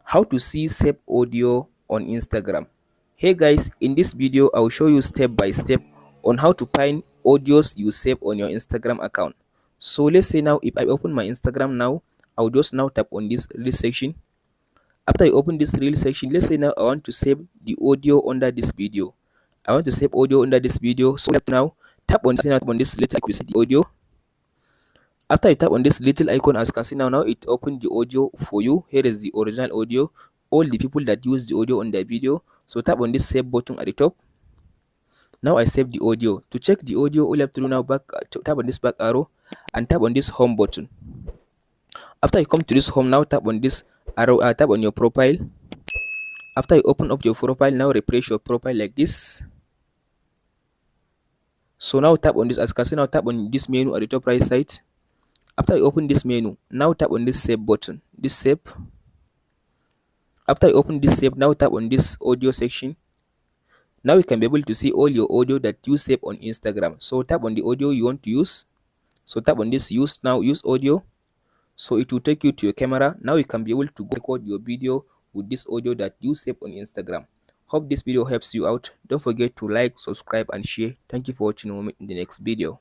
How to see save audio on Instagram. Hey guys, in this video I'll show you step by step on how to find audios you save on your Instagram account. So let's say now if I open my Instagram now, I'll just now tap on this reel section. After I open this reel section, let's say now I want to save the audio under this video. I want to save audio under this video, so now tap on this little icon, the audio. After you tap on this little icon, as you can see now it opened the audio for you. Here is the original audio, all the people that use the audio on their video. So tap on this save button at the top. Now I save the audio. To check the audio, all you have to do now tap on this back arrow and tap on this home button. After you come to this home, now tap on this arrow, tap on your profile. After you open up your profile, now refresh your profile like this. So now tap on this, as you can see now tap on this menu at the top right side. After you open this menu, now tap on this save button, this save. After you open this save, now tap on this audio section. Now you can be able to see all your audio that you save on Instagram. So tap on the audio you want to use. So tap on this use audio. So it will take you to your camera. Now you can be able to record your video with this audio that you save on Instagram. Hope this video helps you out. Don't forget to like, subscribe and share. Thank you for watching. In the next video.